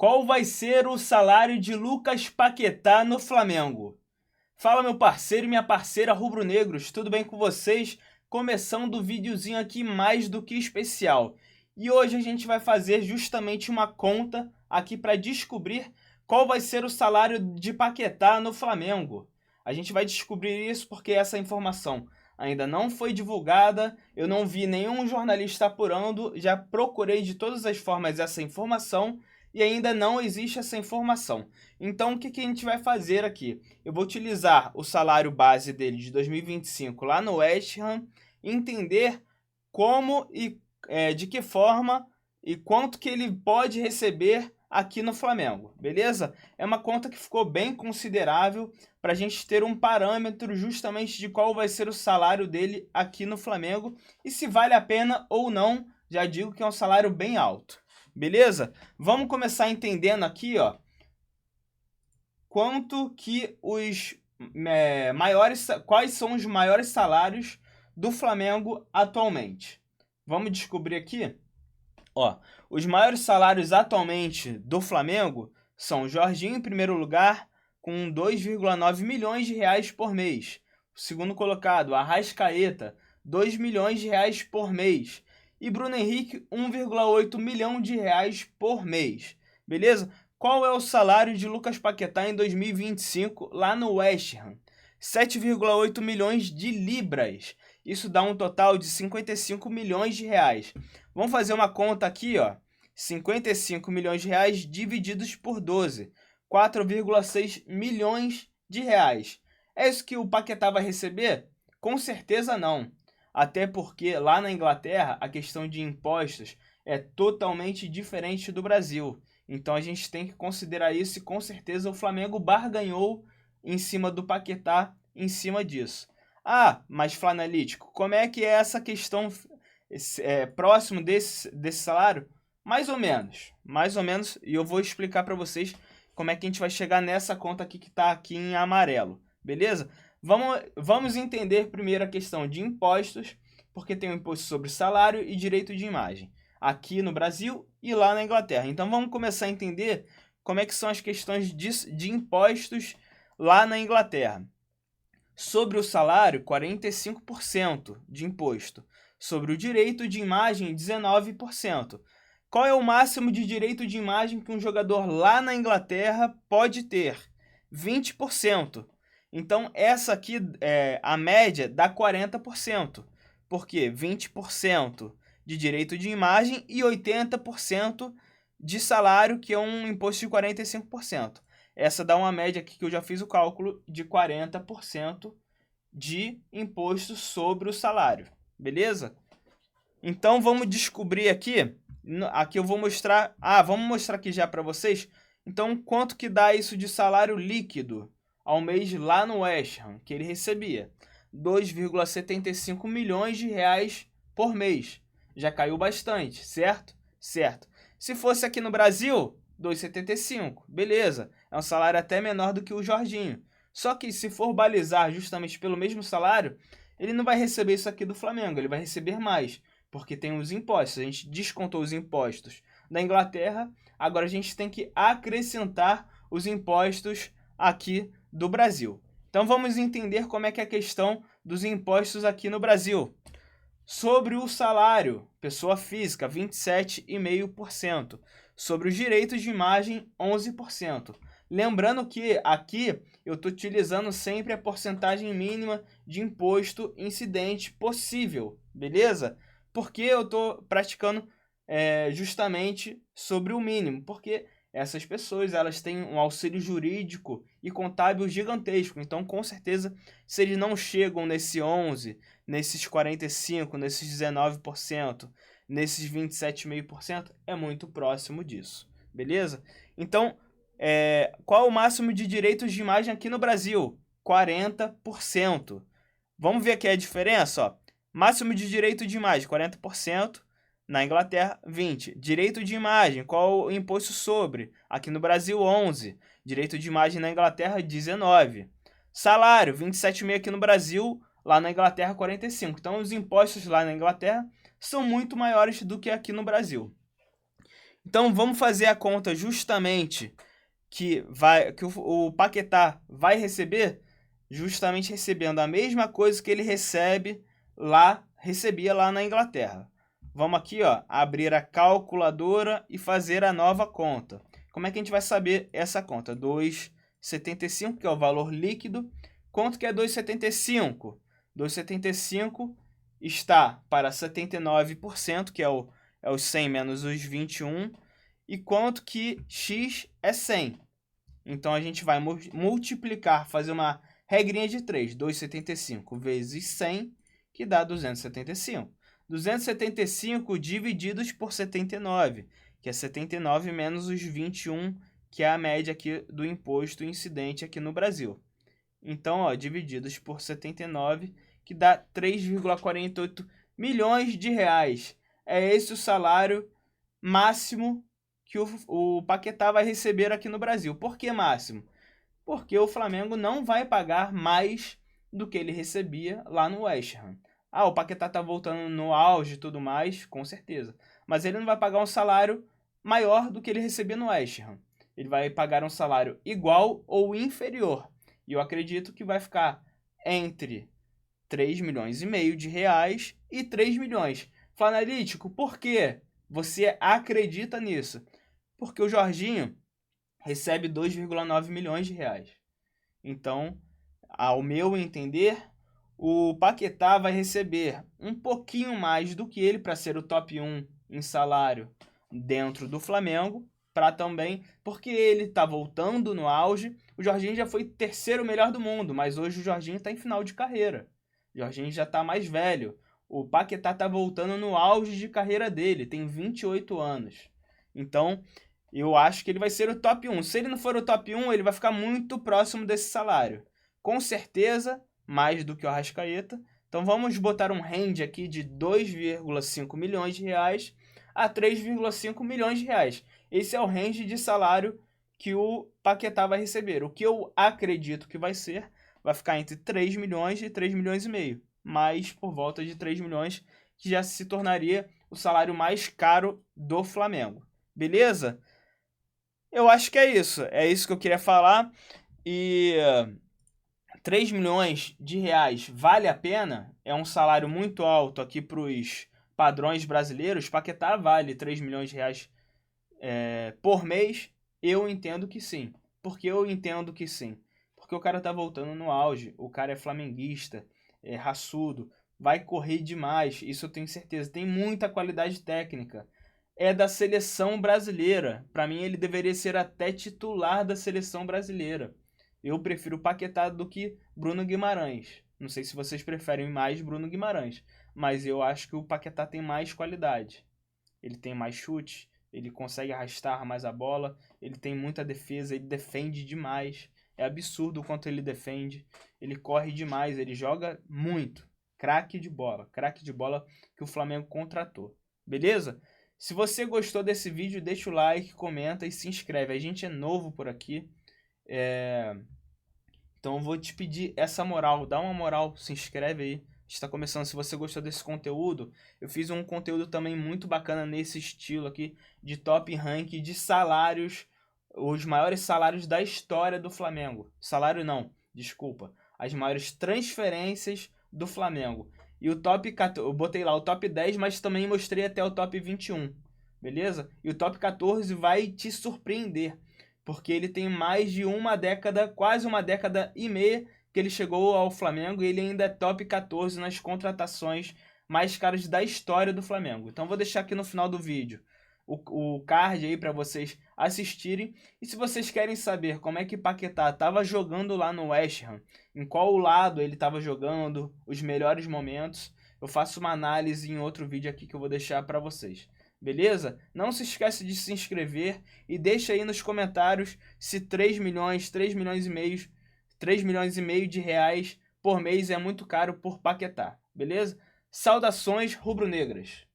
Qual vai ser o salário de Lucas Paquetá no Flamengo? Fala, meu parceiro e minha parceira rubro-negros, tudo bem com vocês? Começando o videozinho aqui mais do que especial. E hoje a gente vai fazer justamente uma conta aqui para descobrir qual vai ser o salário de Paquetá no Flamengo. A gente vai descobrir isso porque essa informação ainda não foi divulgada, eu não vi nenhum jornalista apurando, já procurei de todas as formas essa informação e ainda não existe essa informação. Então, o que a gente vai fazer aqui? Eu vou utilizar o salário base dele de 2025 lá no West Ham, entender como e de que forma e quanto que ele pode receber aqui no Flamengo, beleza? É uma conta que ficou bem considerável para a gente ter um parâmetro justamente de qual vai ser o salário dele aqui no Flamengo e se vale a pena ou não, já digo que é um salário bem alto. Beleza? Vamos começar entendendo aqui, ó, quanto que quais são os maiores salários do Flamengo atualmente. Vamos descobrir aqui, ó, os maiores salários atualmente do Flamengo são Jorginho em primeiro lugar com 2,9 milhões de reais por mês. O segundo colocado, Arrascaeta, 2 milhões de reais por mês. E Bruno Henrique, 1,8 milhão de reais por mês. Beleza? Qual é o salário de Lucas Paquetá em 2025 lá no West Ham? 7,8 milhões de libras. Isso dá um total de 55 milhões de reais. Vamos fazer uma conta aqui, ó. 55 milhões de reais divididos por 12. 4,6 milhões de reais. É isso que o Paquetá vai receber? Com certeza não. Até porque lá na Inglaterra a questão de impostos é totalmente diferente do Brasil. Então a gente tem que considerar isso e com certeza o Flamengo barganhou em cima do Paquetá em cima disso. Ah, mas Flanalítico, como é que é essa questão próximo desse salário? Mais ou menos, e eu vou explicar para vocês como é que a gente vai chegar nessa conta aqui que está aqui em amarelo, beleza? Vamos entender primeiro a questão de impostos, porque tem o imposto sobre salário e direito de imagem, aqui no Brasil e lá na Inglaterra. Então vamos começar a entender como é que são as questões de impostos lá na Inglaterra. Sobre o salário, 45% de imposto. Sobre o direito de imagem, 19%. Qual é o máximo de direito de imagem que um jogador lá na Inglaterra pode ter? 20%. Então, essa aqui, a média, dá 40%. Por quê? 20% de direito de imagem e 80% de salário, que é um imposto de 45%. Essa dá uma média aqui que eu já fiz o cálculo de 40% de imposto sobre o salário. Beleza? Então, vamos descobrir aqui. Aqui eu vou mostrar... vamos mostrar aqui já para vocês. Então, quanto que dá isso de salário líquido ao mês lá no West Ham, que ele recebia? 2,75 milhões de reais por mês. Já caiu bastante, certo? Certo. Se fosse aqui no Brasil, 2,75. Beleza. É um salário até menor do que o Jorginho. Só que se for balizar justamente pelo mesmo salário, ele não vai receber isso aqui do Flamengo, ele vai receber mais, porque tem os impostos. A gente descontou os impostos da Inglaterra, agora a gente tem que acrescentar os impostos aqui do Brasil. Então vamos entender como é que é a questão dos impostos aqui no Brasil. Sobre o salário, pessoa física, 27,5%. Sobre os direitos de imagem, 11%. Lembrando que aqui eu estou utilizando sempre a porcentagem mínima de imposto incidente possível, beleza? Porque eu estou praticando justamente sobre o mínimo, porque essas pessoas elas têm um auxílio jurídico e contábil gigantesco, então com certeza se eles não chegam nesse 11%, nesses 45%, nesses 19%, nesses 27,5%, é muito próximo disso, beleza? Então, qual o máximo de direitos de imagem aqui no Brasil? 40%. Vamos ver aqui a diferença, ó. Máximo de direito de imagem, 40%. Na Inglaterra, 20%. Direito de imagem, qual o imposto sobre? Aqui no Brasil, 11%. Direito de imagem na Inglaterra, 19%. Salário, 27,5% aqui no Brasil, lá na Inglaterra, 45%. Então, os impostos lá na Inglaterra são muito maiores do que aqui no Brasil. Então vamos fazer a conta justamente que o Paquetá vai receber, justamente recebendo a mesma coisa que ele recebia lá na Inglaterra. Vamos aqui, ó, abrir a calculadora e fazer a nova conta. Como é que a gente vai saber essa conta? 2,75, que é o valor líquido. Quanto que é 2,75? 2,75 está para 79%, que é os 100 menos os 21. E quanto que x é 100? Então, a gente vai multiplicar, fazer uma regrinha de 3. 2,75 vezes 100, que dá 275. 275 divididos por 79, que é 79 menos os 21, que é a média aqui do imposto incidente aqui no Brasil. Então, ó, divididos por 79, que dá 3,48 milhões de reais. É esse o salário máximo que o Paquetá vai receber aqui no Brasil. Por que máximo? Porque o Flamengo não vai pagar mais do que ele recebia lá no West Ham. Ah, o Paquetá tá voltando no auge e tudo mais, com certeza. Mas ele não vai pagar um salário maior do que ele recebia no West Ham. Ele vai pagar um salário igual ou inferior. E eu acredito que vai ficar entre 3 milhões e meio de reais e 3 milhões. Flanalítico, por quê? Você acredita nisso? Porque o Jorginho recebe 2,9 milhões de reais. Então, ao meu entender, o Paquetá vai receber um pouquinho mais do que ele para ser o top 1 em salário dentro do Flamengo, para também, porque ele está voltando no auge. O Jorginho já foi terceiro melhor do mundo, mas hoje o Jorginho está em final de carreira. O Jorginho já está mais velho. O Paquetá está voltando no auge de carreira dele, tem 28 anos. Então, eu acho que ele vai ser o top 1. Se ele não for o top 1, ele vai ficar muito próximo desse salário. Com certeza, mais do que o Arrascaeta. Então vamos botar um range aqui de 2,5 milhões de reais a 3,5 milhões de reais. Esse é o range de salário que o Paquetá vai receber. O que eu acredito que vai ficar entre 3 milhões e 3 milhões e meio. Mais por volta de 3 milhões, que já se tornaria o salário mais caro do Flamengo. Beleza? Eu acho que é isso. É isso que eu queria falar. E 3 milhões de reais vale a pena? É um salário muito alto aqui para os padrões brasileiros. Paquetá vale 3 milhões de reais por mês? Eu entendo que sim. Por que eu entendo que sim? Porque o cara tá voltando no auge. O cara é flamenguista, é raçudo, vai correr demais. Isso eu tenho certeza. Tem muita qualidade técnica. É da seleção brasileira. Para mim, ele deveria ser até titular da seleção brasileira. Eu prefiro Paquetá do que Bruno Guimarães. Não sei se vocês preferem mais Bruno Guimarães, mas eu acho que o Paquetá tem mais qualidade. Ele tem mais chute, ele consegue arrastar mais a bola, ele tem muita defesa, ele defende demais. É absurdo o quanto ele defende. Ele corre demais, ele joga muito. Craque de bola que o Flamengo contratou. Beleza? Se você gostou desse vídeo, deixa o like, comenta e se inscreve. A gente é novo por aqui. Então eu vou te pedir essa moral. Dá uma moral, se inscreve aí. Está começando. Se você gostou desse conteúdo, eu fiz um conteúdo também muito bacana nesse estilo aqui de top rank de salários, os maiores salários da história do Flamengo. Salário não, desculpa. As maiores transferências do Flamengo. E o top 14, eu botei lá o top 10, mas também mostrei até o top 21. Beleza? E o top 14 vai te surpreender, porque ele tem mais de uma década, quase uma década e meia que ele chegou ao Flamengo e ele ainda é top 14 nas contratações mais caras da história do Flamengo. Então vou deixar aqui no final do vídeo o card aí para vocês assistirem. E se vocês querem saber como é que Paquetá estava jogando lá no West Ham, em qual lado ele estava jogando, os melhores momentos, eu faço uma análise em outro vídeo aqui que eu vou deixar para vocês. Beleza? Não se esquece de se inscrever e deixa aí nos comentários se 3 milhões e meio de reais por mês é muito caro por Paquetá, beleza? Saudações rubro-negras!